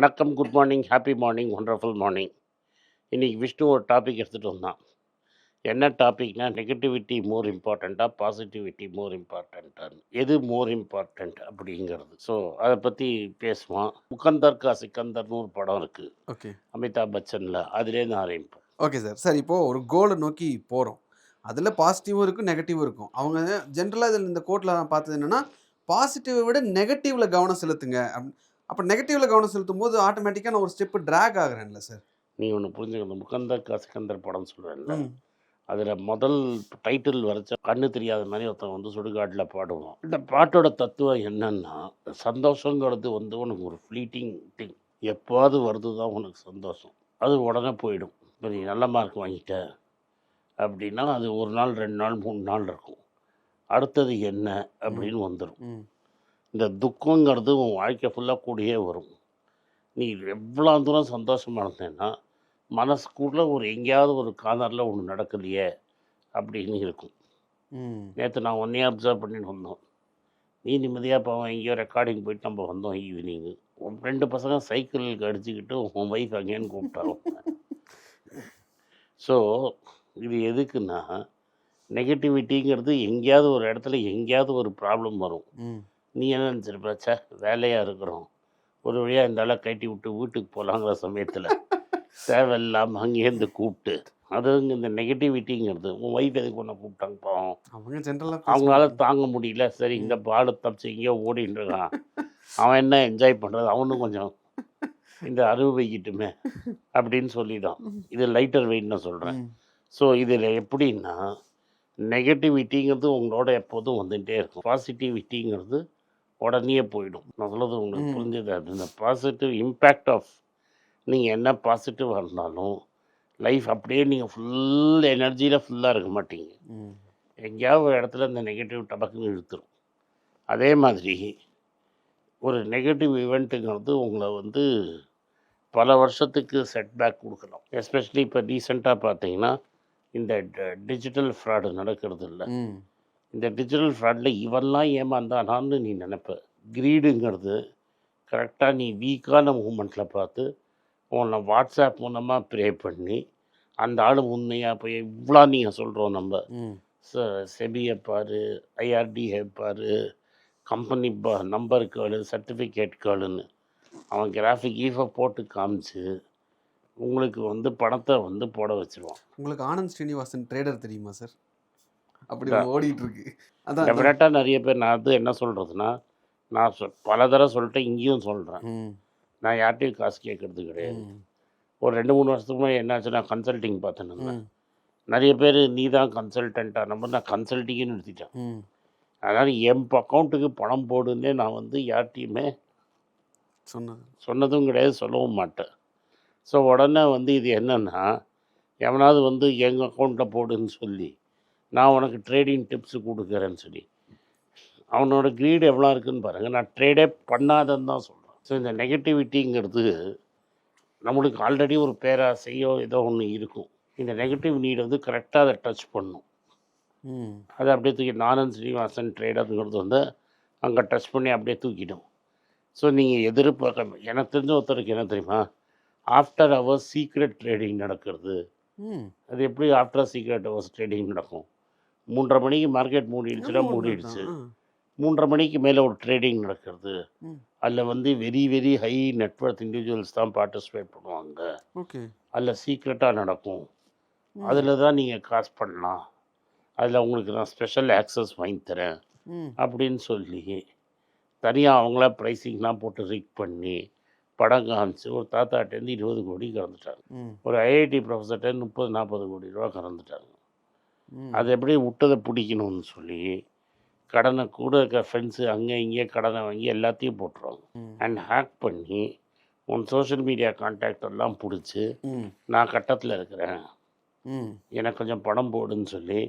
வணக்கம், good morning, happy morning, wonderful morning. இன்னைக்கு விஷ்ணு ஒரு டாபிக் எடுத்துகிட்டு வந்தான். என்ன டாபிக்னா, நெகட்டிவிட்டி மோர் இம்பார்ட்டண்ட்டா, பாசிட்டிவிட்டி மோர் இம்பார்ட்டண்ட்டான்னு. எது மோர் இம்பார்ட்டண்ட் அப்படிங்கிறது. ஸோ அதை பற்றி பேசுவான். முகந்தர் கா சிக்கந்தர்னு ஒரு படம் இருக்குது, ஓகே. அமிதாப் பச்சனில். அதுலேருந்து ஆரம்பிப்போம். Okay sir. சார் இப்போது ஒரு கோலை நோக்கி போகிறோம். அதில் பாசிட்டிவும் இருக்கும், நெகட்டிவும் இருக்கும். அவங்க ஜென்ரலாக இதில் இந்த கோட்டில் நான் பார்த்தது என்னென்னா, பாசிட்டிவை விட நெகட்டிவில் கவனம் செலுத்துங்க. அப்போ நெகட்டிவில் கவனம் செலுத்தும் போது ஆட்டோமேட்டிக்காக நான் ஒரு ஸ்டெப்பு ட்ராக் ஆகிறேன்ல சார். நீ ஒன்று புரிஞ்சுக்கணும். முகந்தர் கா சிக்கந்தர் படம் சொல்கிறேன்ல, அதில் முதல் டைட்டில் வரைச்ச கண்ணு தெரியாத மாதிரி ஒருத்தன் வந்து சுடுகாட்டில் பாடுவான். இந்த பாட்டோட தத்துவம் என்னன்னா, சந்தோஷங்கிறது வந்து உனக்கு ஒரு ஃப்ளீட்டிங் திங். எப்போது வருது தான் உனக்கு சந்தோஷம். அது உடனே போயிடும். இப்போ நீ நல்ல மார்க் வாங்கிட்ட அப்படின்னா, அது ஒரு நாள், 2 நாள், 3 நாள் இருக்கும். அடுத்தது என்ன அப்படின்னு வந்துடும். இந்த துக்கங்கிறது உன் வாழ்க்கை ஃபுல்லாக கூடயே வரும். நீ எவ்வளோ தூரம் சந்தோஷமாக இருந்தேன்னா, மனசுக்குள்ளே ஒரு எங்கேயாவது ஒரு கார்னரில் ஒன்று நடக்கலையே அப்படின்னு இருக்கும். நேற்று நான் ஒன்றையே அப்சர்வ் பண்ணிட்டு வந்தோம். நீ நிம்மதியாக போவோம், எங்கேயோ ரெக்கார்டிங் போயிட்டு நம்ம வந்தோம் ஈவினிங்கு. 2 பசங்க சைக்கிளுக்கு அடிச்சுக்கிட்டு உன் ஒய்ஃப் அங்கேன்னு கூப்பிட்டாங்க. ஸோ இது எதுக்குன்னா, நெகட்டிவிட்டிங்கிறது எங்கேயாவது ஒரு இடத்துல எங்கேயாவது ஒரு ப்ராப்ளம் வரும். நீ என்ன நினச்சிருப்ப, ச்சே வேலையாக இருக்கிறோம், ஒரு வழியாக இந்த ஆளை கட்டி விட்டு வீட்டுக்கு போகலாங்கிற சமயத்தில் தேவையில்லாமல் அங்கேருந்து கூப்பிட்டு, அதுங்க இந்த நெகட்டிவிட்டிங்கிறது. உன் ஒய்ஃப் எதுக்கு ஒன்று கூப்பிட்டாங்க பாவம், அவங்க ஜென்ரலாக அவங்களால தாங்க முடியல. சரி இந்த பாடு தப்பிச்சு எங்கேயோ ஓடின்னு இருக்கான், அவன் என்ன என்ஜாய் பண்ணுறது, அவனும் கொஞ்சம் இந்த அனுபவிக்கட்டுமே அப்படின்னு சொல்லி தான். இது லைட்டர் வெயிட் நான் சொல்கிறேன். ஸோ இதில் எப்படின்னா, நெகட்டிவிட்டிங்கிறது உங்களோட எப்போதும் வந்துகிட்டே இருக்கும். பாசிட்டிவிட்டிங்கிறது உடனே போயிடும். நான் சொல்கிறது உங்களுக்கு புரிஞ்சது. அது இந்த பாசிட்டிவ் இம்பேக்ட் ஆஃப், நீங்கள் என்ன பாசிட்டிவாக இருந்தாலும் லைஃப் அப்படியே நீங்கள் ஃபுல் எனர்ஜியில் ஃபுல்லாக இருக்க மாட்டீங்க. எங்கேயாவது ஒரு இடத்துல இந்த நெகட்டிவ் டபக்குன்னு இழுத்துரும். அதே மாதிரி ஒரு நெகட்டிவ் ஈவெண்ட்டுங்கிறது உங்களை வந்து பல வருஷத்துக்கு செட்பேக் கொடுக்கலாம். எஸ்பெஷலி இப்போ ரீசெண்டாக பார்த்தீங்கன்னா, இந்த டிஜிட்டல் ஃப்ராடு நடக்கிறது இல்லை. இந்த டிஜிட்டல் ஃப்ராடில் இவன்லாம் ஏமாந்தானான்னு நீ நினைப்ப. க்ரீடுங்கிறது கரெக்டாக நீ வீக்கான மூமெண்ட்டில் பார்த்து உன்னை வாட்ஸ்அப் மூலமாக ப்ரே பண்ணி, அந்த ஆள் உண்மையாக போய் இவ்வளோ நீங்கள் சொல்கிறோம் நம்ம செபியை பாரு, ஐஆர்டிஏ பாரு, கம்பெனி நம்பர் கேளு, சர்டிஃபிகேட் கேளுன்னு அவன் கிராஃபிக் ஈஃபை போட்டு காமிச்சு உங்களுக்கு வந்து பணத்தை வந்து போட வச்சுருவான். உங்களுக்கு ஆனந்த் ஸ்ரீனிவாசன் ட்ரேடர் தெரியுமா சார்? அப்படி ஓடிட்டு இருக்கு. அதான் டெஃபினட்டாக நிறைய பேர். நான் அது என்ன சொல்கிறதுனா, நான் பல தடவை சொல்லிட்டேன், இங்கேயும் சொல்கிறேன். நான் யார்கிட்டையும் காசு கேட்குறது கிடையாது. ஒரு 2-3 வருஷத்துக்கு முன்னாடி என்னாச்சு, நான் கன்சல்ட்டிங் பார்த்தேன். நிறைய பேர் நீ தான் கன்சல்டண்ட்டாக நம்ம, நான் கன்சல்ட்டிங்னு நிறுத்திட்டேன். அதனால் என் அக்கௌண்ட்டுக்கு பணம் போடுன்னே நான் வந்து யார்கிட்டையுமே சொன்னதும் கிடையாது, சொல்லவும் மாட்டேன். ஸோ உடனே வந்து இது என்னென்னா, எவனாவது வந்து எங்கள் அக்கௌண்ட்டில் போடுன்னு சொல்லி நான் உனக்கு ட்ரேடிங் டிப்ஸு கொடுக்குறேன்னு சொல்லி, அவனோட க்ரீடு எவ்வளோ இருக்குதுன்னு பாருங்கள். நான் ட்ரேடே பண்ணாதன்னு தான் சொல்கிறேன். ஸோ இந்த நெகட்டிவிட்டிங்கிறது நம்மளுக்கு ஆல்ரெடி ஒரு பேராசையோ ஏதோ ஒன்று இருக்கும். இந்த நெகட்டிவ் நீடு வந்து கரெக்டாக அதை டச் பண்ணும். அதை அப்படியே தூக்கி ஆனந்த் ஸ்ரீனிவாசன் ட்ரேடருங்கிறது வந்து அங்கே டச் பண்ணி அப்படியே தூக்கிடும். ஸோ நீங்கள் எதிர்பார்க்க, எனக்கு தெரிஞ்ச ஒருத்தருக்கு என்ன தெரியுமா, ஆஃப்டர் ஹவர்ஸ் சீக்ரெட் ட்ரேடிங் நடக்கிறது. அது எப்படி ஆஃப்டர் சீக்ரெட் ஹவர்ஸ் ட்ரேடிங் நடக்கும்? 3:30 மணிக்கு மார்க்கெட் மூடிடுச்சுன்னா மூடிடுச்சு, 3:30 மணிக்கு மேலே ஒரு ட்ரேடிங் நடக்கிறது. அதில் வந்து very very high network individuals தான் பார்ட்டிசிபேட் பண்ணுவாங்க. அதில் சீக்ரெட்டாக நடக்கும். அதில் தான் நீங்கள் காசு பண்ணலாம், அதில் உங்களுக்கு நான் ஸ்பெஷல் ஆக்சஸ் வாங்கி தரேன் அப்படின்னு சொல்லி தனியாக அவங்களா ப்ரைஸிங்லாம் போட்டு ரிக் பண்ணி படம் காமிச்சு ஒரு தாத்தாட்டேருந்து 20 கோடி கறந்துட்டாங்க. ஒரு ஐஐடி ப்ரொஃபஸர்கிட்ட 30-40 கோடி ரூபா கறந்துட்டாங்க. அது எப்படி விட்டதை பிடிக்கணும்னு சொல்லி கடனை கூட இருக்க ஃப்ரெண்ட்ஸு அங்கே இங்கே கடனை வாங்கி எல்லாத்தையும் போட்டுருவாங்க. அண்ட் ஹேக் பண்ணி உன் சோஷியல் மீடியா கான்டாக்ட் எல்லாம் பிடிச்சி, நான் கட்டத்தில் இருக்கிறேன், எனக்கு கொஞ்சம் பணம் போடுன்னு சொல்லி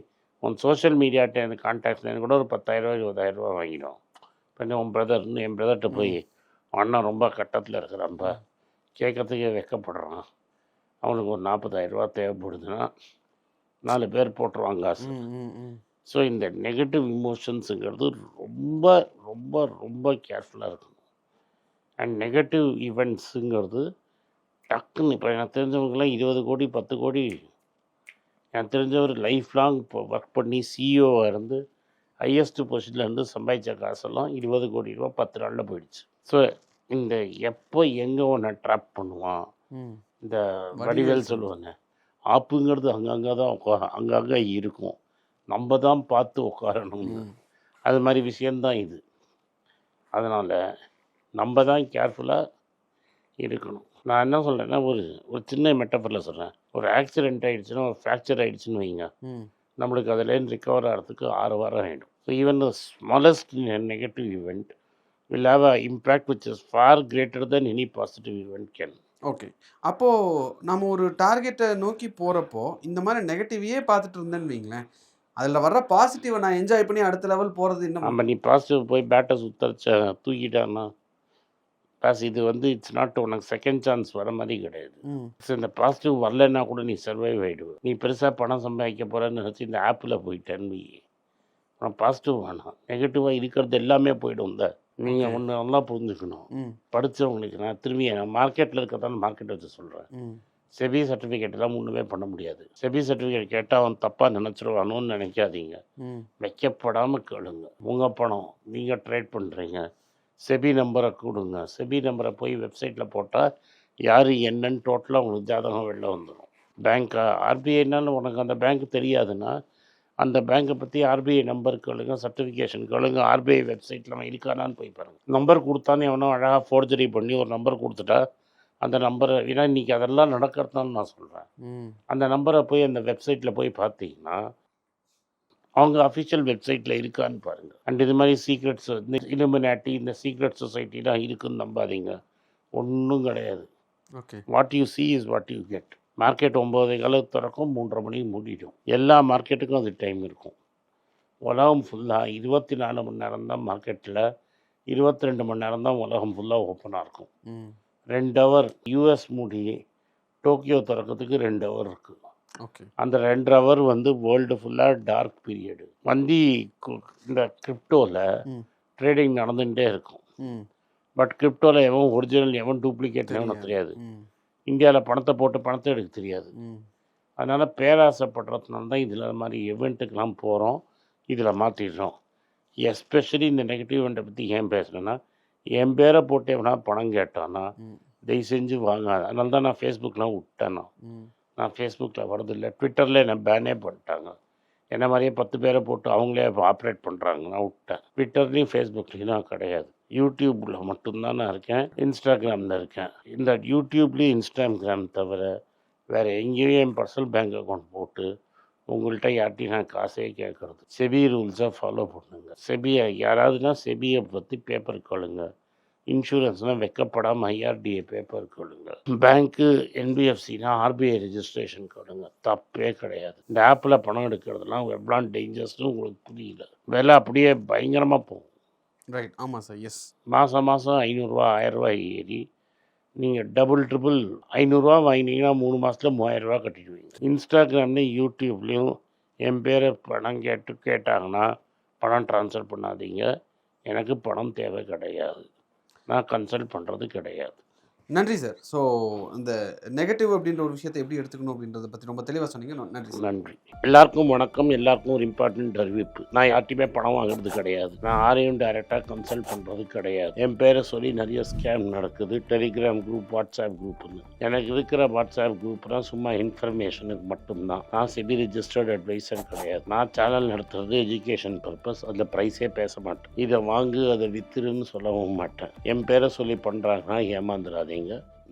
உன் சோஷியல் மீடியாட்ட எனக்கு கான்டாக்ட்லேருந்து கூட ஒரு 10,000 20,000 ரூபா வாங்கிடும். இப்போ உன் பிரதர்னு என் பிரதர்கிட்ட போய், அண்ணன் ரொம்ப கட்டத்தில் இருக்கிறான்ப்பா, கேட்கறதுக்கே வெக்கப்படுறான், அவனுக்கு ஒரு 40,000 ரூபா தேவைப்படுதுன்னா 4 பேர் போட்டுருவாங்க காசு. ஸோ இந்த நெகட்டிவ் இமோஷன்ஸுங்கிறது ரொம்ப ரொம்ப ரொம்ப கேர்ஃபுல்லாக இருக்கணும். அண்ட் நெகட்டிவ் ஈவெண்ட்ஸுங்கிறது டக்குன்னு இப்போ எனக்கு தெரிஞ்சவங்கலாம் 20 கோடி 10 கோடி எனக்கு தெரிஞ்சவர் லைஃப் லாங் இப்போ ஒர்க் பண்ணி சிஇஓவாக இருந்து ஹையஸ்ட் பொசிஷனில் இருந்து சம்பாதிச்ச காசெல்லாம் 20 கோடி ரூபா 10 நாளில் போயிடுச்சு. ஸோ இந்த எப்போ எங்கே ஒன்று ட்ராப் பண்ணுவான் இந்த வடிவேல் சொல்லுவாங்க, ஆப்புங்கிறது அங்கங்கே தான் அங்கங்கே இருக்கும், நம்ம தான் பார்த்து உட்காரணும்னு. அது மாதிரி விஷயந்தான் இது. அதனால் நம்ம தான் கேர்ஃபுல்லாக இருக்கணும். நான் என்ன சொல்கிறேன்னா, ஒரு சின்ன மெட்டஃபரில் சொல்கிறேன். ஒரு ஆக்சிடெண்ட் ஆகிடுச்சுன்னா, ஒரு ஃப்ராக்சர் ஆகிடுச்சுன்னு வைங்க, நம்மளுக்கு அதுலேருந்து ரிகவர் ஆகிறதுக்கு 6 வாரம் ஆகிடும். So even the smallest negative event will have an impact which is far greater than any positive event can. Okay. அப்போது நம்ம ஒரு டார்கெட்டை நோக்கி போகிறப்போ இந்த மாதிரி நெகட்டிவையே பார்த்துட்டு இருந்தேன்னு வைங்களேன், அதில் வர்ற பாசிட்டிவை நான் என்ஜாய் பண்ணி அடுத்த லெவல் போகிறது என்ன? நம்ம நீ பாசிட்டிவ் போய் பேட்டை தூக்கிட்டான்னா இது வந்து இட்ஸ் நாட் உனக்கு செகண்ட் சான்ஸ் வர மாதிரி கிடையாது. ஸோ இந்த பாசிட்டிவ் வரலன்னா கூட நீ சர்வைவ் ஆகிடுவேன். நீ பெருசாக பணம் சம்பாதிக்க போகிறேன்னு நினச்சி இந்த ஆப்பில் போயிட்டேன்னு அப்புறம் பாசிட்டிவ் வேணாம், நெகட்டிவாக இருக்கிறது எல்லாமே போய்டும். தான் நீங்கள் ஒன்று நல்லா புரிஞ்சுக்கணும். படித்தவங்களுக்கு நான் திரும்பி மார்க்கெட்டில் இருக்கிறதால மார்க்கெட்டை வச்சு சொல்கிறேன். செபி சர்டிஃபிகேட்டெல்லாம் ஒன்றுமே பண்ண முடியாது. செபி சர்டிஃபிகேட் கேட்டால் அவன் தப்பாக நினச்சிருவானோன்னு நினைக்காதீங்க. வைக்கப்படாமல் கேளுங்க. உங்கள் பணம் நீங்கள் ட்ரேட் பண்ணுறீங்க, செபி நம்பரை கொடுங்க. செபி நம்பரை போய் வெப்சைட்டில் போட்டால் யார் என்னன்னு டோட்டலாக உங்களுக்கு ஜாதகம் வெளில வந்துடும். பேங்க்கா ஆர்பிஐனாலும் உனக்கு அந்த பேங்க் தெரியாதுன்னா அந்த பேங்க்கை பற்றி ஆர்பிஐ நம்பர் கேளுங்க, சர்டிஃபிகேஷன் கேளுங்க, ஆர்பிஐ வெப்சைட்டில் அவன் இருக்கானான்னு போய் பாருங்கள். நம்பர் கொடுத்தானே எவனோ அழகாக ஃபோர்ஜரி பண்ணி ஒரு நம்பர் கொடுத்துட்டா அந்த நம்பரை, ஏன்னா இன்றைக்கி அதெல்லாம் நடக்கிறதான்னு நான் சொல்கிறேன். அந்த நம்பரை போய் அந்த வெப்சைட்டில் போய் பார்த்தீங்கன்னா அவங்க அஃபிஷியல் வெப்சைட்டில் இருக்கான்னு பாருங்கள். அண்ட் இது மாதிரி சீக்ரெட்ஸ், இந்த இலுமினாட்டி, இந்த சீக்ரெட் சொசைட்டிலாம் இருக்குதுன்னு நம்பாதீங்க, ஒன்றும் கிடையாது. Okay, what you see is what you get. Market 9:15 திறக்கும், 3:30 மணிக்கு மூடிடும். எல்லா மார்க்கெட்டுக்கும் அது டைம் இருக்கும். உலகம் ஃபுல்லாக 24 மணி நேரம் தான் மார்க்கெட்டில், 22 மணி நேரம் தான் உலகம் ஃபுல்லாக ஓப்பனாக இருக்கும். 2 ஹவர் யூஎஸ் மூடி டோக்கியோ திறக்கிறதுக்கு 2 ஹவர் இருக்குது. ஓகே, அந்த 2 ஹவர் வந்து வேர்ல்டு ஃபுல்லாக டார்க் பீரியடு. இந்த கிரிப்டோவில் ட்ரேடிங் நடந்துகிட்டே இருக்கும். பட் கிரிப்டோவில் எவன் ஒரிஜினல் எவன் டூப்ளிகேட் எவனும் தெரியாது. இந்தியாவில் பணத்தை எடுக்க தெரியாது. அதனால் பேராசைப்படுறதுனால தான் இதில் மாதிரி ஈவெண்ட்டுக்கெலாம் போகிறோம், இதில் மாற்றிடுறோம். எஸ்பெஷலி இந்த நெகட்டிவ் ஈவெண்ட்டை பற்றி ஏன் பேசுகிறேன்னா, என் பேரை போட்டு எவனா பணம் கேட்டான்னா தயவு செஞ்சு வாங்காத. அதனால தான் நான் ஃபேஸ்புக்கெலாம் விட்டேன்னா. நான் ஃபேஸ்புக்கில் வரதில்லை. ட்விட்டரில் என்னை பேனே பண்ணிட்டாங்க. என்ன மாதிரியே 10 பேரை போட்டு அவங்களே ஆப்ரேட் பண்ணுறாங்க, நான் விட்டேன். ட்விட்டர்லேயும் ஃபேஸ்புக்லேயும் நான் கிடையாது. யூடியூப்பில் மட்டும்தான் நான் இருக்கேன், இன்ஸ்டாகிராமில் இருக்கேன். இந்த யூடியூப்லேயும் இன்ஸ்டாகிராம் தவிர வேறு எங்கேயும் என் பர்சனல் பேங்க் அக்கௌண்ட் போட்டு உங்கள்கிட்ட யார்ட்டையும் நான் காசே கேட்குறது. செபி ரூல்ஸை ஃபாலோ பண்ணுங்க. செபியை யாராவதுனா செபியை பற்றி பேப்பர் கேளுங்க. இன்சூரன்ஸ்னால் வெக்கப்படாமல் ஐஆர்டிஏ பேப்பர் கேளுங்க. பேங்க்கு என்பிஎஃப்சினா ஆர்பிஐ ரெஜிஸ்ட்ரேஷன் கேளுங்க. தப்பே கிடையாது. இந்த ஆப்பில் பணம் எடுக்கிறதுலாம் எவ்வளோ டேஞ்சர்ஸ்னு உங்களுக்கு புரியல. விலை அப்படியே பயங்கரமாக போகும். ரைட், ஆமாம் சார், எஸ். மாதம் 500 1000 ஏறி நீங்கள் டபுள் ட்ரிபிள் 500 வாங்கினீங்கன்னா 3 மாதத்தில் 3000 கட்டிடுவீங்க. இன்ஸ்டாகிராம்லேயும் யூடியூப்லேயும் என் பேரை பணம் கேட்டாங்கன்னா பணம் ட்ரான்ஸ்ஃபர் பண்ணாதீங்க. எனக்கு பணம் தேவை கிடையாது, நான் கன்சல்ட் பண்ணுறது கிடையாது. நன்றி சார். ஸோ இந்த நெகட்டிவ் அப்படின்ற ஒரு விஷயத்தை எப்படி எடுத்துக்கணும் அப்படின்றத பற்றி ரொம்ப தெளிவாக சொன்னீங்க. நன்றி சார். நன்றி. எல்லாருக்கும் வணக்கம். எல்லாருக்கும் ஒரு இம்பார்ட்டன்ட் அறிவிப்பு. நான் யார்ட்டையுமே பணம் வாங்குறது கிடையாது. நான் யாரையும் டைரெக்டாக கன்சல்ட் பண்ணுறது கிடையாது. என் பேரை சொல்லி நிறைய ஸ்கேம் நடக்குது. டெலிகிராம் குரூப், வாட்ஸ்அப் குரூப்னு. எனக்கு இருக்கிற வாட்ஸ்அப் குரூப்லாம் சும்மா இன்ஃபர்மேஷனுக்கு மட்டும்தான். நான் செபி ரிஜிஸ்டர்ட் அட்வைசர் கிடையாது. நான் சேனல் நடத்துறது எஜுகேஷன் பர்பஸ். அதில் ப்ரைஸே பேச மாட்டேன். இதை வாங்கு அதை வித்துருன்னு சொல்லவும் மாட்டேன். என் பேரை சொல்லி பண்ணுறாங்கன்னா ஏமாந்துடாதீங்க.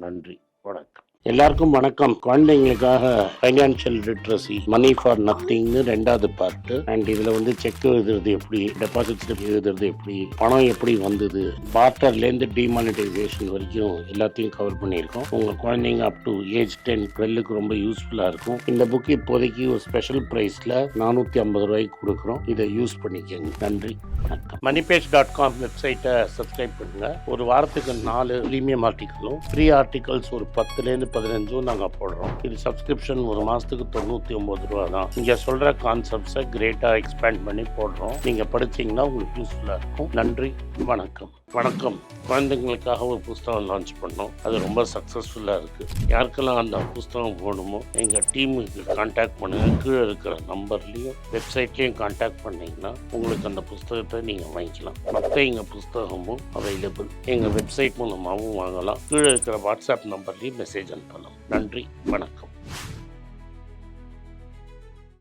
நன்றி, வணக்கம். எல்லாருக்கும் வணக்கம். குழந்தைங்களுக்காக ஃபைனான்ஷியல் லிட்ரஸி, மணி ஃபார் நத்திங்னு 2வது பார்ட்டு. அண்ட் இதில் வந்து செக் எழுதுறது எப்படி, டெபாசிட் ஸ்லிப் எழுதுறது எப்படி, பணம் எப்படி வந்தது, பார்ட்டர்லேருந்து டிமானிட்டைசேஷன் வரைக்கும் எல்லாத்தையும் கவர் பண்ணியிருக்கோம். உங்கள் குழந்தைங்க அப் டு ஏஜ் 10-12க்கு ரொம்ப யூஸ்ஃபுல்லாக இருக்கும். இந்த புக் இப்போதைக்கு ஒரு ஸ்பெஷல் ப்ரைஸில் 450 ரூபாய்க்கு கொடுக்குறோம். இதை யூஸ் பண்ணிக்கங்க. நன்றி, வணக்கம். moneypage.com வெப்சைட்டை சப்ஸ்கிரைப் பண்ணுங்கள். ஒரு வாரத்துக்கு 4 ப்ரீமியம் ஆர்டிக்கலும், ஃப்ரீ ஆர்டிகல்ஸ் ஒரு 10லேருந்து 15 நாங்கள் போடுறோம். இது சப்ஸ்கிரிப்ஷன் ஒரு மாதத்துக்கு 99 ரூபா தான். இங்கே சொல்கிற கான்செப்ட்ஸை கிரேட்டாக எக்ஸ்பேண்ட் பண்ணி போடுறோம். நீங்கள் படித்தீங்கன்னா உங்களுக்கு யூஸ்ஃபுல்லாக இருக்கும். நன்றி, வணக்கம். குழந்தைங்களுக்காக ஒரு புஸ்தகம் லான்ச் பண்ணோம். அது ரொம்ப சக்ஸஸ்ஃபுல்லாக இருக்குது. யாருக்கெல்லாம் அந்த புஸ்தகம் போகணுமோ எங்கள் டீமுக்கு கான்டாக்ட் பண்ணுங்கள். கீழே இருக்கிற நம்பர்லேயும் வெப்சைட்லேயும் கான்டாக்ட் பண்ணிங்கன்னா உங்களுக்கு அந்த புஸ்தகத்தை நீங்கள் வாங்கிக்கலாம். மற்ற எங்கள் புஸ்தகமும் அவைலபிள். எங்கள் வெப்சைட் மூலமாகவும் வாங்கலாம். கீழே இருக்கிற வாட்ஸ்அப் நம்பர்லேயும் மெசேஜ் அனுப்பலாம். நன்றி, வணக்கம்.